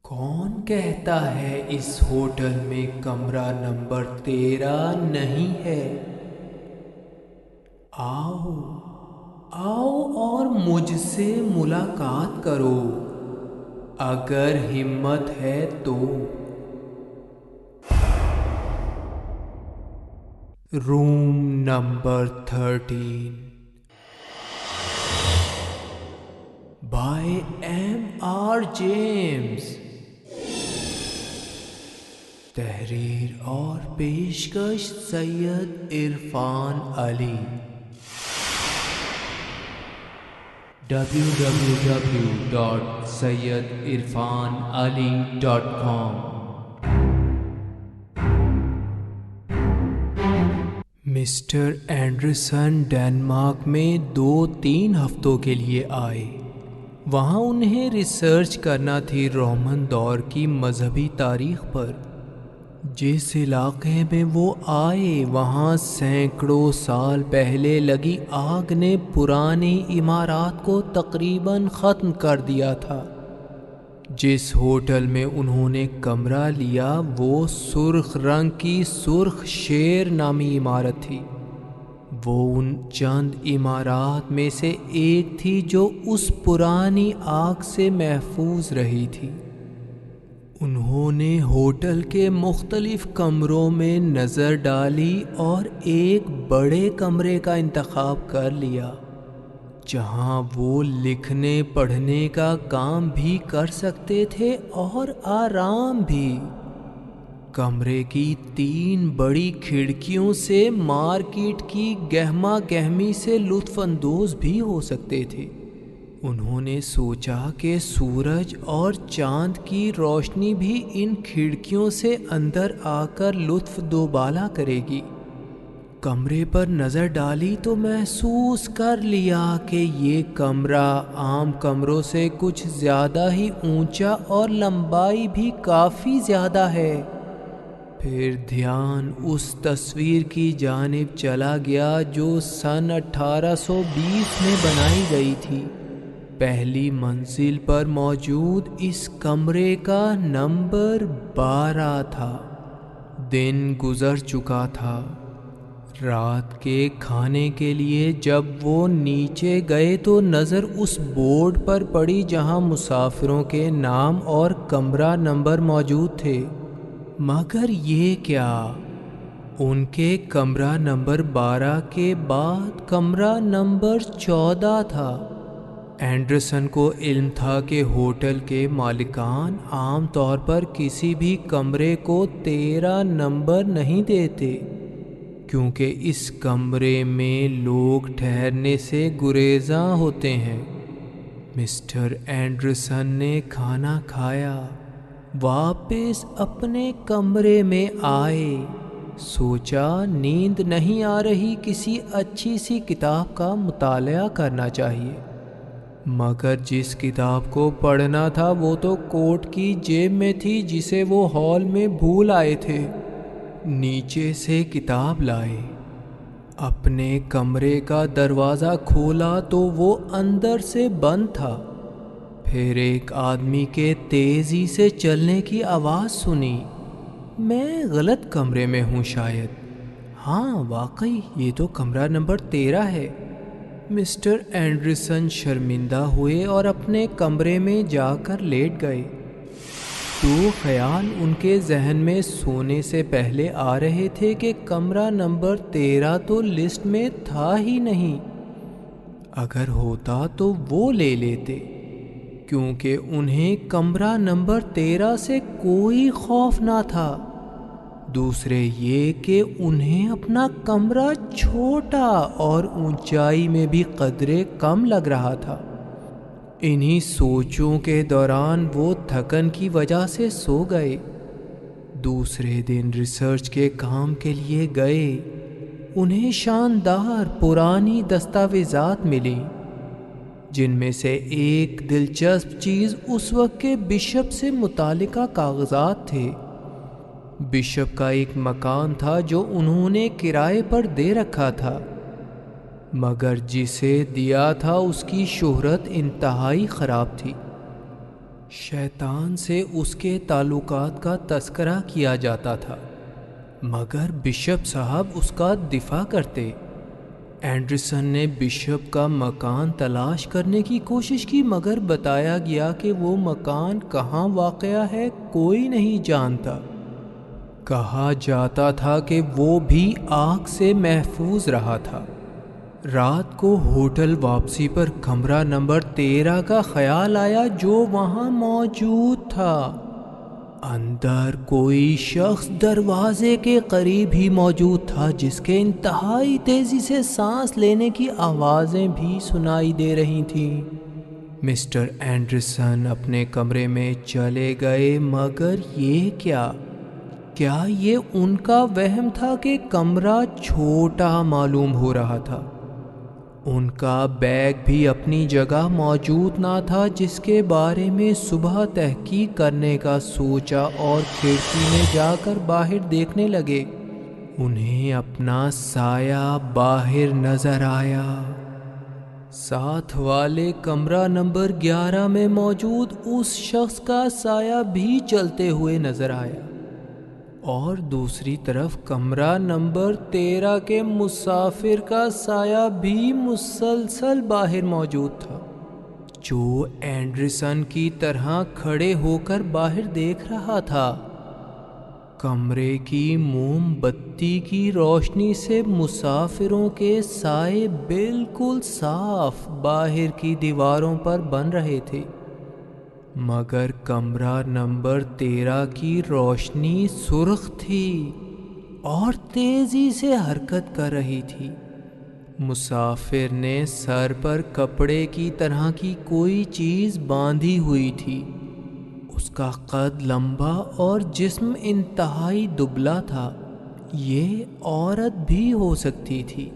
کون کہتا ہے اس ہوٹل میں کمرہ نمبر 13 نہیں ہے؟ آؤ آؤ اور مجھ سے ملاقات کرو اگر ہمت ہے تو۔ Room number 13 by M.R. James. تحریر اور پیشکش سید عرفان علی۔ www.syedhirfanali.com۔ مسٹر اینڈرسن ڈنمارک میں 2-3 ہفتوں کے لیے آئے۔ وہاں انہیں ریسرچ کرنا تھی رومن دور کی مذہبی تاریخ پر۔ جس علاقے میں وہ آئے وہاں سینکڑوں سال پہلے لگی آگ نے پرانی عمارات کو تقریباً ختم کر دیا تھا۔ جس ہوٹل میں انہوں نے کمرہ لیا وہ سرخ رنگ کی سرخ شیر نامی عمارت تھی۔ وہ ان چند عمارات میں سے ایک تھی جو اس پرانی آگ سے محفوظ رہی تھی۔ انہوں نے ہوٹل کے مختلف کمروں میں نظر ڈالی اور ایک بڑے کمرے کا انتخاب کر لیا جہاں وہ لکھنے پڑھنے کا کام بھی کر سکتے تھے اور آرام بھی۔ کمرے کی 3 بڑی کھڑکیوں سے مارکیٹ کی گہما گہمی سے لطف اندوز بھی ہو سکتے تھے۔ انہوں نے سوچا کہ سورج اور چاند کی روشنی بھی ان کھڑکیوں سے اندر آ کر لطف دوبالا کرے گی۔ کمرے پر نظر ڈالی تو محسوس کر لیا کہ یہ کمرہ عام کمروں سے کچھ زیادہ ہی اونچا اور لمبائی بھی کافی زیادہ ہے۔ پھر دھیان اس تصویر کی جانب چلا گیا جو سن 1820 میں بنائی گئی تھی۔ پہلی منزل پر موجود اس کمرے کا نمبر 12 تھا۔ دن گزر چکا تھا۔ رات کے کھانے کے لیے جب وہ نیچے گئے تو نظر اس بورڈ پر پڑی جہاں مسافروں کے نام اور کمرہ نمبر موجود تھے۔ مگر یہ کیا؟ ان کے کمرہ نمبر 12 کے بعد کمرہ نمبر 14 تھا۔ اینڈرسن کو علم تھا کہ ہوٹل کے مالکان عام طور پر کسی بھی کمرے کو 13 نمبر نہیں دیتے، کیونکہ اس کمرے میں لوگ ٹھہرنے سے گریزاں ہوتے ہیں۔ مسٹر اینڈرسن نے کھانا کھایا، واپس اپنے کمرے میں آئے، سوچا نیند نہیں آ رہی، کسی اچھی سی کتاب کا مطالعہ کرنا چاہیے۔ مگر جس کتاب کو پڑھنا تھا وہ تو کوٹ کی جیب میں تھی جسے وہ ہال میں بھول آئے تھے۔ نیچے سے کتاب لائے، اپنے کمرے کا دروازہ کھولا تو وہ اندر سے بند تھا۔ پھر ایک آدمی کے تیزی سے چلنے کی آواز سنی۔ میں غلط کمرے میں ہوں شاید۔ ہاں واقعی یہ تو کمرہ نمبر 13 ہے۔ مسٹر اینڈرسن شرمندہ ہوئے اور اپنے کمرے میں جا کر لیٹ گئے۔ 2 خیال ان کے ذہن میں سونے سے پہلے آ رہے تھے کہ کمرہ نمبر 13 تو لسٹ میں تھا ہی نہیں۔ اگر ہوتا تو وہ لے لیتے، کیونکہ انہیں کمرہ نمبر 13 سے کوئی خوف نہ تھا۔ دوسرے یہ کہ انہیں اپنا کمرہ چھوٹا اور اونچائی میں بھی قدرے کم لگ رہا تھا۔ انہی سوچوں کے دوران وہ تھکن کی وجہ سے سو گئے۔ دوسرے دن ریسرچ کے کام کے لیے گئے۔ انہیں شاندار پرانی دستاویزات ملی، جن میں سے ایک دلچسپ چیز اس وقت کے بشپ سے متعلقہ کاغذات تھے۔ بشپ کا ایک مکان تھا جو انہوں نے کرائے پر دے رکھا تھا، مگر جسے دیا تھا اس کی شہرت انتہائی خراب تھی۔ شیطان سے اس کے تعلقات کا تذکرہ کیا جاتا تھا، مگر بشپ صاحب اس کا دفاع کرتے۔ اینڈرسن نے بشپ کا مکان تلاش کرنے کی کوشش کی، مگر بتایا گیا کہ وہ مکان کہاں واقع ہے کوئی نہیں جانتا۔ کہا جاتا تھا کہ وہ بھی آگ سے محفوظ رہا تھا۔ رات کو ہوٹل واپسی پر کمرہ نمبر 13 کا خیال آیا جو وہاں موجود تھا۔ اندر کوئی شخص دروازے کے قریب ہی موجود تھا، جس کے انتہائی تیزی سے سانس لینے کی آوازیں بھی سنائی دے رہی تھیں۔ مسٹر اینڈرسن اپنے کمرے میں چلے گئے، مگر یہ کیا یہ ان کا وہم تھا کہ کمرہ چھوٹا معلوم ہو رہا تھا؟ ان کا بیگ بھی اپنی جگہ موجود نہ تھا، جس کے بارے میں صبح تحقیق کرنے کا سوچا اور کھڑکی میں جا کر باہر دیکھنے لگے۔ انہیں اپنا سایہ باہر نظر آیا۔ ساتھ والے کمرہ نمبر 11 میں موجود اس شخص کا سایہ بھی چلتے ہوئے نظر آیا، اور دوسری طرف کمرہ نمبر 13 کے مسافر کا سایہ بھی مسلسل باہر موجود تھا، جو اینڈرسن کی طرح کھڑے ہو کر باہر دیکھ رہا تھا۔ کمرے کی موم بتی کی روشنی سے مسافروں کے سائے بالکل صاف باہر کی دیواروں پر بن رہے تھے، مگر کمرہ نمبر 13 کی روشنی سرخ تھی اور تیزی سے حرکت کر رہی تھی۔ مسافر نے سر پر کپڑے کی طرح کی کوئی چیز باندھی ہوئی تھی۔ اس کا قد لمبا اور جسم انتہائی دبلا تھا۔ یہ عورت بھی ہو سکتی تھی۔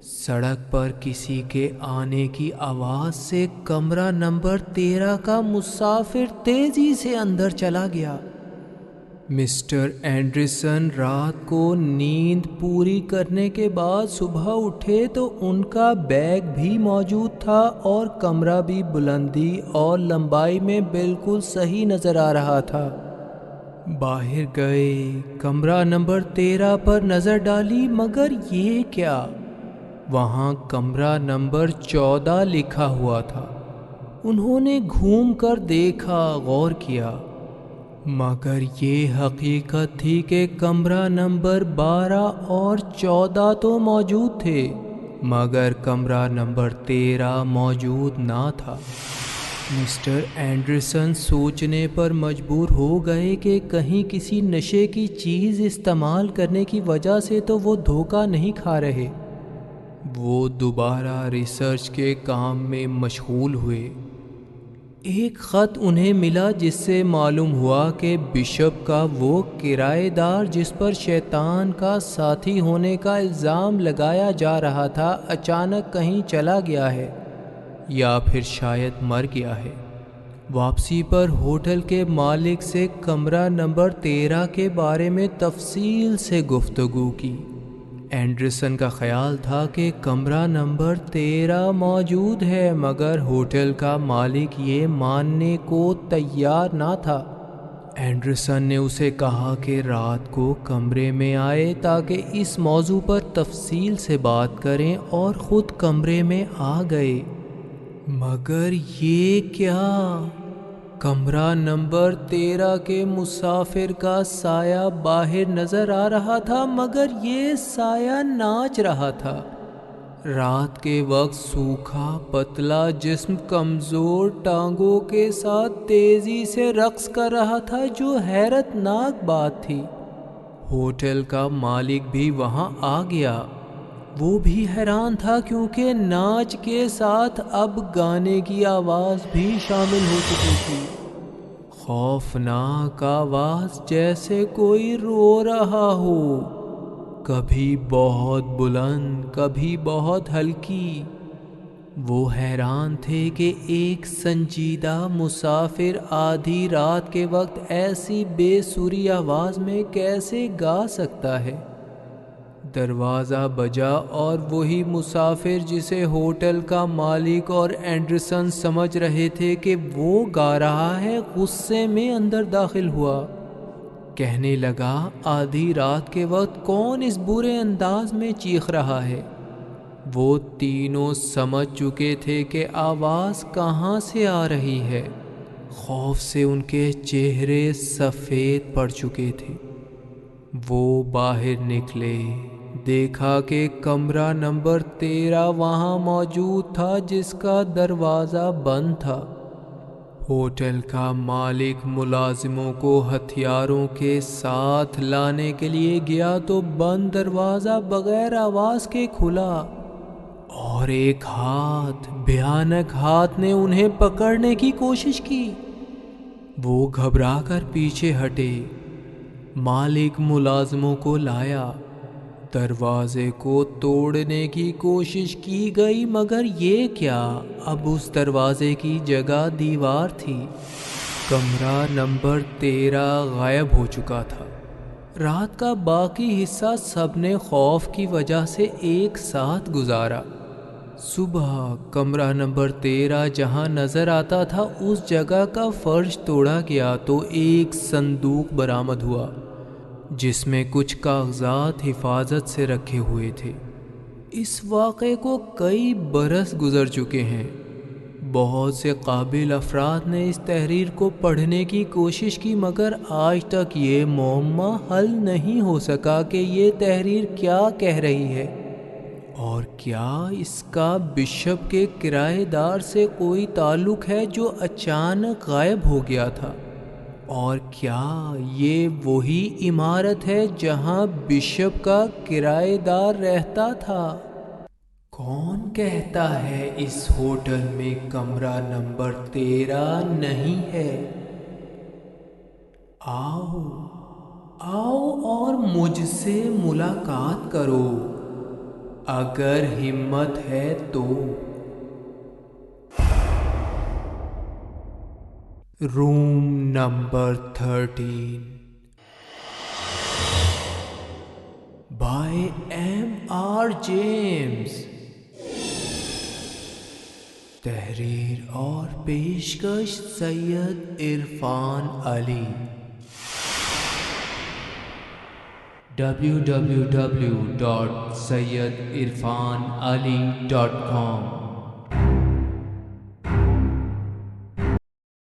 سڑک پر کسی کے آنے کی آواز سے کمرہ نمبر 13 کا مسافر تیزی سے اندر چلا گیا۔ مسٹر اینڈرسن رات کو نیند پوری کرنے کے بعد صبح اٹھے تو ان کا بیگ بھی موجود تھا اور کمرہ بھی بلندی اور لمبائی میں بالکل صحیح نظر آ رہا تھا۔ باہر گئے، کمرہ نمبر 13 پر نظر ڈالی، مگر یہ کیا؟ وہاں کمرہ نمبر 14 لکھا ہوا تھا۔ انہوں نے گھوم کر دیکھا، غور کیا، مگر یہ حقیقت تھی کہ کمرہ نمبر 12 اور 14 تو موجود تھے، مگر کمرہ نمبر 13 موجود نہ تھا۔ مسٹر اینڈرسن سوچنے پر مجبور ہو گئے کہ کہیں کسی نشے کی چیز استعمال کرنے کی وجہ سے تو وہ دھوکہ نہیں کھا رہے۔ وہ دوبارہ ریسرچ کے کام میں مشغول ہوئے۔ ایک خط انہیں ملا جس سے معلوم ہوا کہ بشپ کا وہ کرایہ دار جس پر شیطان کا ساتھی ہونے کا الزام لگایا جا رہا تھا اچانک کہیں چلا گیا ہے، یا پھر شاید مر گیا ہے۔ واپسی پر ہوٹل کے مالک سے کمرہ نمبر 13 کے بارے میں تفصیل سے گفتگو کی۔ اینڈرسن کا خیال تھا کہ کمرہ نمبر 13 موجود ہے، مگر ہوٹل کا مالک یہ ماننے کو تیار نہ تھا۔ اینڈرسن نے اسے کہا کہ رات کو کمرے میں آئے تاکہ اس موضوع پر تفصیل سے بات کریں، اور خود کمرے میں آ گئے، مگر یہ کیا؟ کمرہ نمبر 13 کے مسافر کا سایہ باہر نظر آ رہا تھا، مگر یہ سایہ ناچ رہا تھا۔ رات کے وقت سوکھا پتلا جسم کمزور ٹانگوں کے ساتھ تیزی سے رقص کر رہا تھا، جو حیرت ناک بات تھی۔ ہوٹل کا مالک بھی وہاں آ گیا۔ وہ بھی حیران تھا کیونکہ ناچ کے ساتھ اب گانے کی آواز بھی شامل ہو چکی تھی۔ خوفناک آواز، جیسے کوئی رو رہا ہو، کبھی بہت بلند، کبھی بہت ہلکی۔ وہ حیران تھے کہ ایک سنجیدہ مسافر آدھی رات کے وقت ایسی بے سری آواز میں کیسے گا سکتا ہے۔ دروازہ بجا اور وہی مسافر جسے ہوٹل کا مالک اور اینڈرسن سمجھ رہے تھے کہ وہ گا رہا ہے، غصے میں اندر داخل ہوا۔ کہنے لگا، آدھی رات کے وقت کون اس برے انداز میں چیخ رہا ہے؟ وہ تینوں سمجھ چکے تھے کہ آواز کہاں سے آ رہی ہے۔ خوف سے ان کے چہرے سفید پڑ چکے تھے۔ وہ باہر نکلے، دیکھا کہ کمرہ نمبر 13 وہاں موجود تھا جس کا دروازہ بند تھا۔ ہوٹل کا مالک ملازموں کو ہتھیاروں کے ساتھ لانے کے لیے گیا تو بند دروازہ بغیر آواز کے کھلا اور ایک بھیانک ہاتھ نے انہیں پکڑنے کی کوشش کی۔ وہ گھبرا کر پیچھے ہٹے۔ مالک ملازموں کو لایا، دروازے کو توڑنے کی کوشش کی گئی، مگر یہ کیا، اب اس دروازے کی جگہ دیوار تھی۔ کمرہ نمبر 13 غائب ہو چکا تھا۔ رات کا باقی حصہ سب نے خوف کی وجہ سے ایک ساتھ گزارا۔ صبح کمرہ نمبر 13 جہاں نظر آتا تھا اس جگہ کا فرش توڑا گیا تو ایک صندوق برآمد ہوا جس میں کچھ کاغذات حفاظت سے رکھے ہوئے تھے۔ اس واقعے کو کئی برس گزر چکے ہیں۔ بہت سے قابل افراد نے اس تحریر کو پڑھنے کی کوشش کی، مگر آج تک یہ معمہ حل نہیں ہو سکا کہ یہ تحریر کیا کہہ رہی ہے، اور کیا اس کا بشپ کے کرایہ دار سے کوئی تعلق ہے جو اچانک غائب ہو گیا تھا، اور کیا یہ وہی عمارت ہے جہاں بشپ کا کرایہ دار رہتا تھا؟ کون کہتا ہے اس ہوٹل میں کمرہ نمبر 13 نہیں ہے؟ آؤ اور مجھ سے ملاقات کرو، اگر ہمت ہے تو۔ Room number 13 by M.R. James. تحریر اور پیشکش سید عرفان علی۔ www.syedhirfanali.com